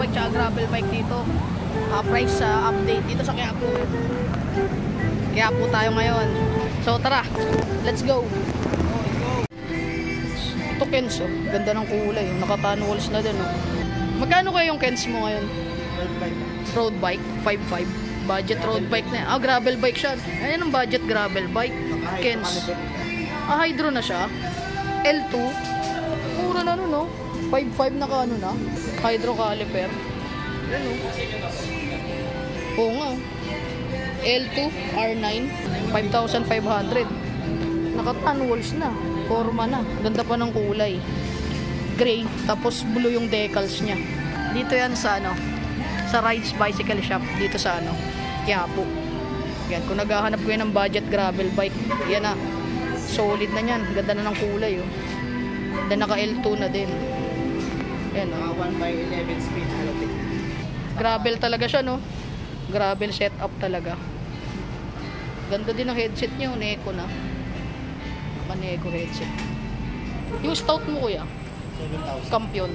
bike tsaka gravel bike dito. Price update dito sa Quiapo. Quiapo tayo ngayon. So tara, let's go. Ito Kens, oh. Ganda ng kulay, oh. Naka-tan walls na din, oh. Magkano kayo yung Kens mo ngayon? Road bike, 5.5. Budget road bike na. Gravel bike siya. Ayan ang budget gravel bike. Kens. Hydro na siya. L2. Mura na no? 5.5 na ka ano na. Hydro caliper. Ayan o. Oo nga. L2 R9 5,500. Naka-tan walls na. Forma na. Ganda pa ng kulay. Gray. Tapos blue yung decals niya. Dito yan sa ano, sa Rides Bicycle Shop. Dito sa ano, Quiapo. Yan. Kung naghahanap ko yan ng budget gravel bike, yan na. Solid na yan. Ganda na ng kulay, oh. Then naka L2 na din. Yan, oh. 1x11 speed. Gravel talaga siya, no? Gravel setup talaga. Ganda din ang headset niya, Neko na. Neko headset. Yung stout mo, kuya? 7,000. Kampiyon.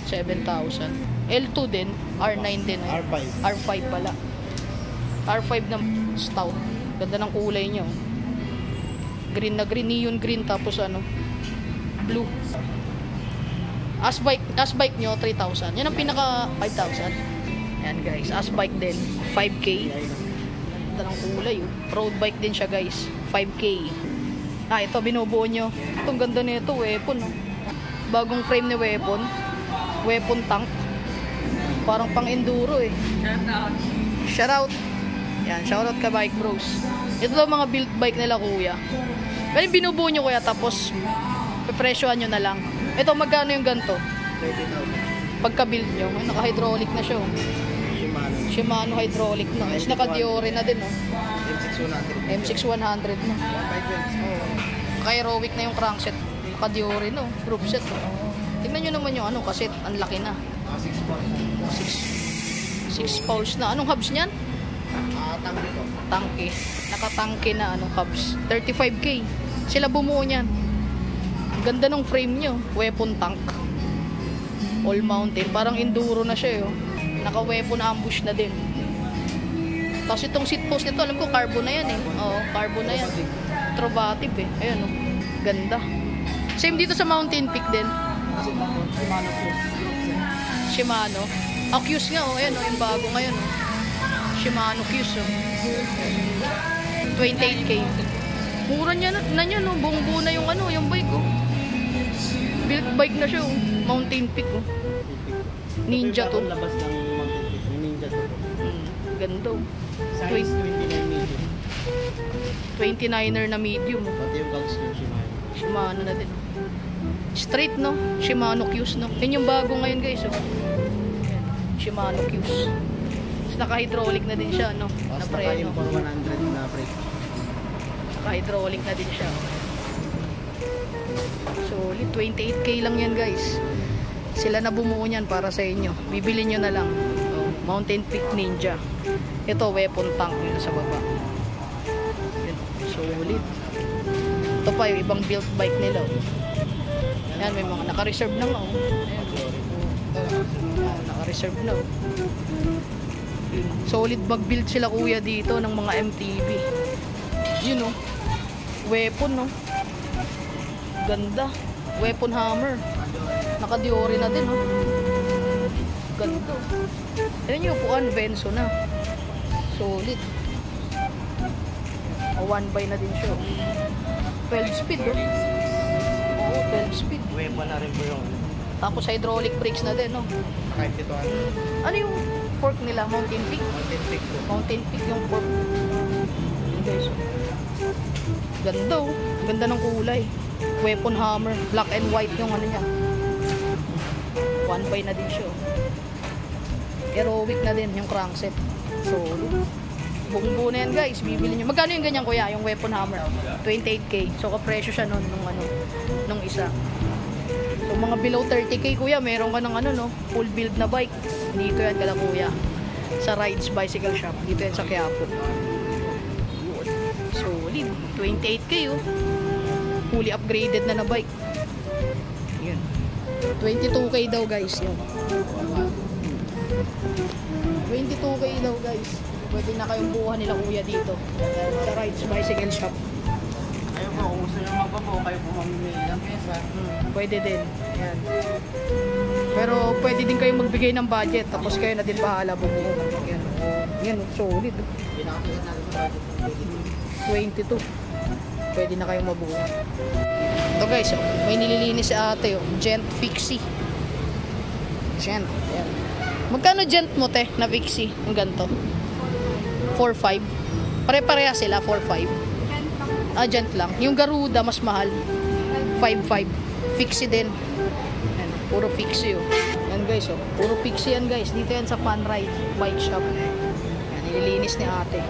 7,000. L2 din. R9 din. Eh. R5. R5 pala. R5 na stout. Ganda ng kulay niya, oh. Green na green, neon green, tapos ano, blue. As bike nyo, 3,000. Yan ang pinaka 5,000. Yan guys, as bike din, 5K. Ganda ng kulay, oh. Road bike din siya guys, 5K. Ito, binubuo nyo. Itong ganda nito, weapon, oh. Bagong frame ni weapon. Weapon tank. Parang pang enduro, eh. Shoutout. Yan, shoutout ka Bike Bros. Ito daw mga build bike nila, kuya. Pero binubuo nyo, kuya, tapos pepresyohan nyo na lang. Ito, magkano yung ganito? 30,000. Pagka-build nyo, naka-hydraulic na siya, oh. Shimano hydraulic na. Is naka-Diore na din, oh. M6100 na. Oh. Naka-aerobic na yung crankset. Naka-Diore, no? Group set, oh. Tingnan nyo naman yung ano, kasi ang laki na. 6 poles na. Anong hubs niyan? Tangke ko. Tangke. Nakatangke na anong hubs. 35K. Sila bumuo niyan. Ang ganda ng frame nyo. Weapon tank. All mountain. Parang enduro na siya, oh. Naka-weapon ambush na din. Tapos itong seat post nito, alam ko, carbo na yan, eh. Oo, carbo na yan. Trovative, eh. Ayan, oh. Ganda. Same dito sa Mountain Peak din. Shimano. Q's nga, oh. Ayan, oh. Yung bago ngayon, oh. Shimano Q's, oh. 28K. Mura niya na niya, no? Buong-buo na yung ano, yung bike, oh. Built bike na siya, oh. Mountain Peak, oh. Ninja to. Labas ng Mountain Peak. Ninja to. Ganda, oh. Size 29 medium. 29er na medium, oh. Pati yung cogs ng Shimano. Shimano na din, oh. Straight, no? Shimano Q's, no? Yan yung bago ngayon, guys, oh. Yan. Shimano Q's. Naka-hydraulic na din siya, no? Na preno. For 100 na brake. Naka-hydraulic na din siya. Solid, 28K lang yan, guys. Sila na bumuo niyan para sa inyo. Bibili nyo na lang. Oh, Mountain Peak Ninja. Ito, weapon tank nyo sa baba. Yan. Solid. Ito pa yung ibang built bike nila, oh. Yan, may mga naka-reserve na nga, oh. Naka-reserve na, oh. Solid mag-build sila, kuya, dito ng mga MTB. Yun, oh. Weapon, no? Ganda. Weapon hammer. Naka-Diore na din, oh. Ganda. Ayan yung upuan, Benso na. Solid. 1x na din siya. 12 speed, oh. Oo, 12 speed. Weapon na rin po yung Tapos hydraulic brakes na din, no? kahit ito Ano yung fork nila? Mountain Peak? Mountain Peak po. Mountain Peak yung fork. Guys, ganda, oh. Ganda ng kulay. Weapon hammer. Black and white yung ano niya. 1x na din siya, oh. Aerobic na din yung crankset. So, buong-buo na yan, guys. Bibili nyo. Magkano yung ganyan, kuya? Yung weapon hammer? 28K. So, kapresyo siya nun nung isa. So, mga below 30K, kuya, meron ka ng ano, no? Full build na bike. Dito yan kala, kuya. Sa Rides Bicycle Shop. Dito yan sa Quiapo. Solid. 28K, oh. Fully upgraded na bike. Yun. 22K daw, guys. Yun. 22K daw guys. Pwede na kayong buuhan nila kuya dito. Sa Rides Bicycle Shop. Ayun po, kung gusto nyo magpapo, kayo po mamimili ng pyesa. Pwede din. Yan. Pero pwede din kayo magbigay ng budget. Tapos kayo na din bahala bumuo. Yan. Yan, solid. Pinakasigat natin sa budget ng 22. Pwede na kayong mabuo. Ito guys, oh, may nililinis si ate. Oh. Gent Fixie. Gent. Yan. Magkano Gent mo te na Fixie? Ang ganito? 4.5. Pare-pareha sila, 4.5. Gent lang. Yung Garuda, mas mahal. 5.5. Fixie din. Yan. Puro Fixie. Oh. Yan guys. Oh. Puro Fixie yan guys. Dito yan sa Fun Ride Bike Shop. Yan. Nililinis ni ate.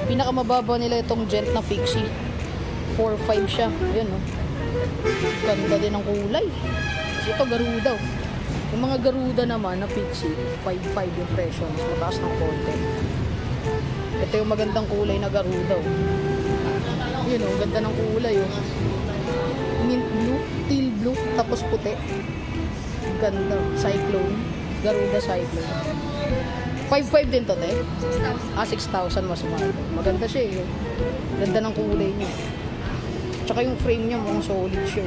Pinakamababa nila itong Gent na Fixie. 4.5 siya. Yan oh. Ganda din ang kulay. Kasi ito Garuda. Oh. Yung mga Garuda naman na Fixie, 5.5 yung presyo. Mas mataas ng konti. Ito yung magandang kulay na Garuda. Oh. Yun oh, ganda ng kulay. Oh. Mint blue, teal blue, tapos puti. Ganda. Cyclone. Garuda Cyclone. 5.5 din to, te? 6,000. 6,000 mas mahal. Maganda siya eh. Ganda ng kulay niya. Tsaka yung frame niya mukhang solid siya.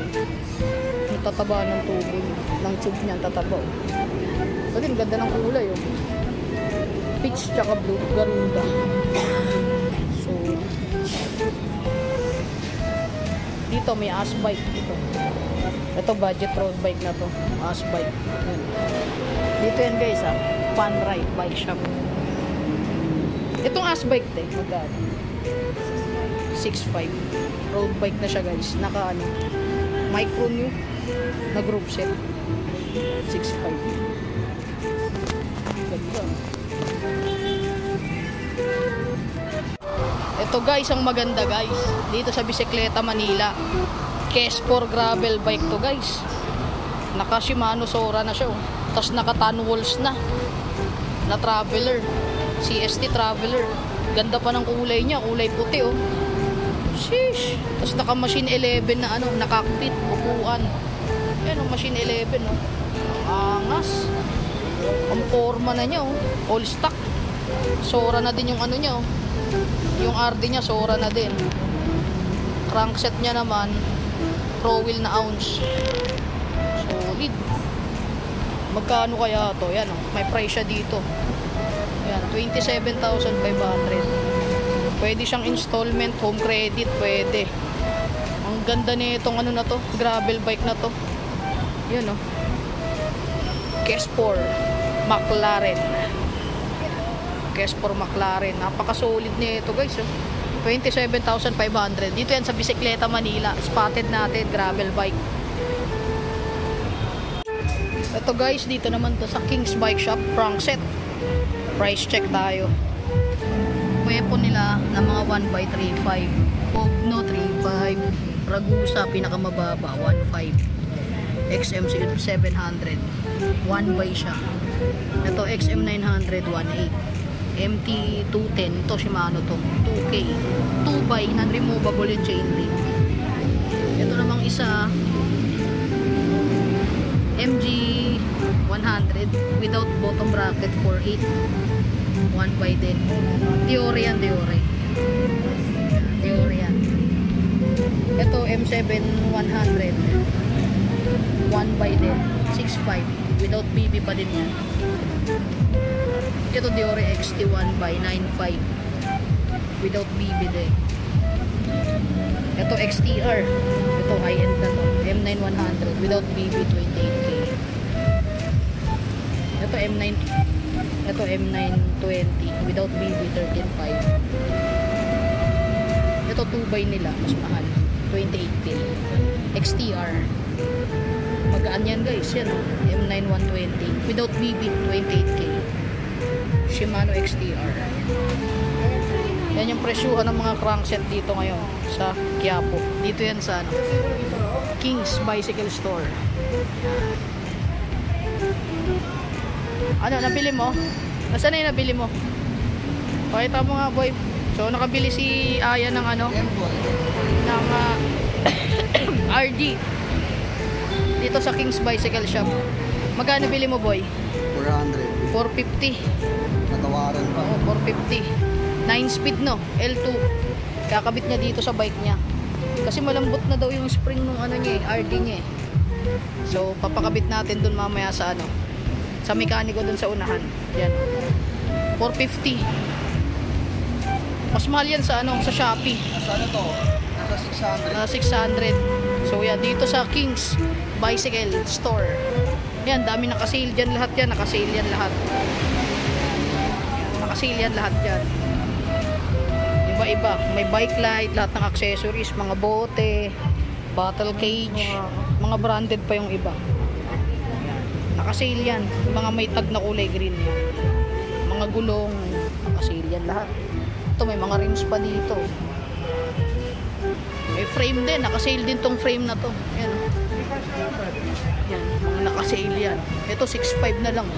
Yung tataba ng tubo niya. Ng tube niya, tataba. Pwede, ganda ng kulay. Oh. Peach tsaka blue, Garuda. So, dito may ass bike. Ito budget road bike na to. Ass bike. Yan. Dito yan guys ah. Fun Ride Bike Shop. Itong ass bike te, magkano? 6.5. Road bike na siya guys. Naka ano, micro new na group set. 6.5. Ganda. Ito guys, ang maganda guys. Dito sa Bisikleta Manila. Kespor gravel bike to guys. Naka Shimano Sora na siya. Oh. Tapos naka tan walls na. Na traveler. CST traveler. Ganda pa ng kulay niya. Kulay puti oh. Sheesh. Tapos naka machine 11 na ano. Nakakpit. Upuan. Yan oh, machine 11 oh. Angas. Ang forma na niya oh. All stock. Sora na din yung ano niya oh. Yung RD niya Sora na din. Crankset niya naman pro wheel na ounce. Solid. Magkano kaya to? Yan oh. May price siya dito. Yan, 27,500. Pwede siyang installment, home credit, pwede. Ang ganda nitong ano na to, gravel bike na to. Yan oh. Kespor McLaren. Kespor McLaren. Napaka-solid nito guys oh. 27,500. Dito yan sa Bisikleta Manila. Spotted natin, gravel bike. Ito guys, dito naman to sa King's Bike Shop, Crankset. Price check tayo. Weapon nila na mga 1x35. Pogno 3.5. Ragusa pinakamababa 1.5. XM 700 1x siya. Ito XM 900 1.8. MT 210 to Shimano to 2K 2x non-removable yung chain link. Ito namang isa MG 100 without bottom bracket 4.8 1x din. Diore yan, Diore yan. Ito M7 100 1x din 6.5 without BB pa din yan. Ito Diore XT 1x 9.5 without BB din. Ito XTR, ito high-end na to, M9 100 without BB 28K. Ito M9, ito M920 without BB 13.5. Ito 2x nila, mas mahal, 28K. XTR, magaan yan guys, yan M9 120 without BB 28K. Shimano XTR. Yan yung presyuhan ng mga crankset dito ngayon sa Quiapo. Dito yan sa ano, King's Bicycle Store. Ano, nabili mo? Nasaan na yung nabili mo? Pakita mo nga boy. So nakabili si Aya ng ano, ng RD dito sa King's Bicycle Shop. Magkano bili mo boy? 400. 450. Natawaran pa. Oo, 450. 9 speed no, L2. Kakabit niya dito sa bike niya. Kasi malambot na daw yung spring ng ano niya, RD niya eh. So, papakabit natin dun mamaya sa ano, sa mekaniko dun sa unahan. Yan. 450. Mas mahal yan sa ano, sa Shopee. Nasa ano to? Nasa 600. 600. So, yan, dito sa Kings Bicycle Store. Yan, dami naka-sale dyan lahat yan. Naka-sale yan lahat. Naka-sale yan lahat dyan. Iba-iba. May bike light, lahat ng accessories, mga bote, bottle cage, mga branded pa yung iba. Naka-sale yan. Mga may tag na kulay green yan. Mga gulong, naka-sale yan lahat. Ito, may mga rims pa dito. May frame din. Naka-sale din tong frame na to. Yan. Yan. Mga naka-sale yan. Ito, 6.5 na lang.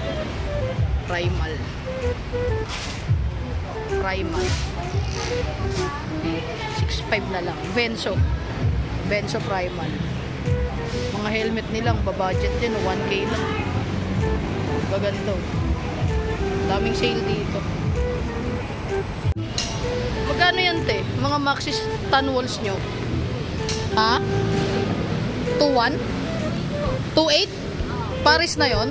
Primal. Primal. 6.5 na lang. Venso. Venso Primal. Mga helmet nilang babudget din. 1K lang. Baganda. Daming sale dito. Magkano yan te? Mga Maxxis tan walls nyo? Ha? 2.1? 2.8? Paris na yon?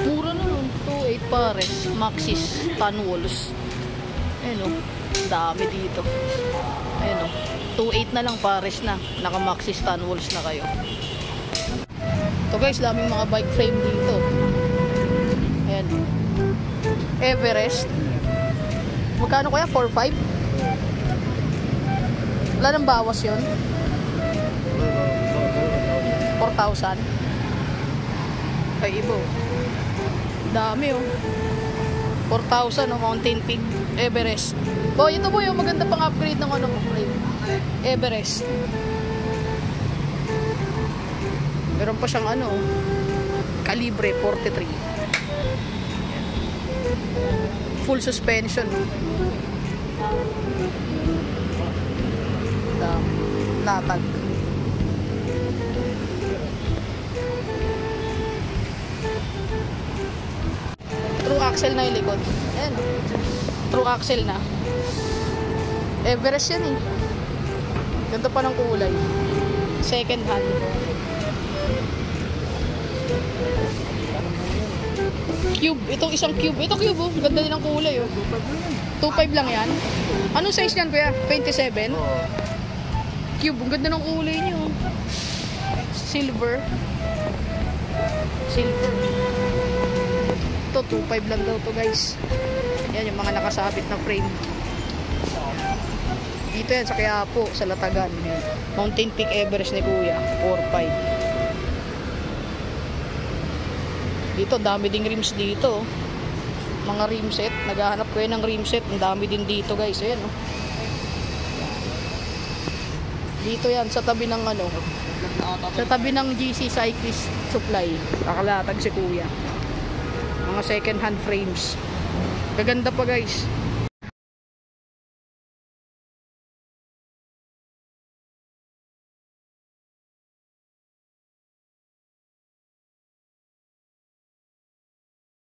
Mura na nun. 2.8 Paris. Maxxis tan walls. Ayun o. Dami dito. Ayun o. 2.8 na lang Paris na. Naka Maxxis tan walls na kayo. Ito guys, daming mga bike frame dito. Ayan. Everest. Magkano kaya? 4.5? Wala nang bawas yun? 4,000? Ay, ibo. Dami oh. 4,000 oh, Mountain Peak. Everest. Boy, ito boy, oh, maganda pang upgrade ng ano mo. Everest. Meron pa siyang ano, Calibre 43. Full suspension. Latag. True axle na yung likod. Ayan. True axle na. Everest yan eh. Ganda pa ng kulay. Second hand. Cube. Itong isang cube. Ito cube oh. Ganda din ng kulay oh. 2.5 lang yan. Anong size niyan kuya? 27? Cube. Ang ganda ng kulay niyo. Silver. Silver. Ito 2.5 lang daw to guys. Yan yung mga nakasabit na frame. Dito yan sa Quiapo, sa Latagan. Mountain Peak Everest ni kuya. 4.5. Dito, dami ding rims dito. Mga rim set. Naghahanap ko yun ng rim set. Ang dami din dito guys. Ayan oh. Dito yan, sa tabi ng ano. Sa tabi ng GC Cyclist Supply. Kakalatag si kuya. Mga second hand frames. Gaganda pa guys.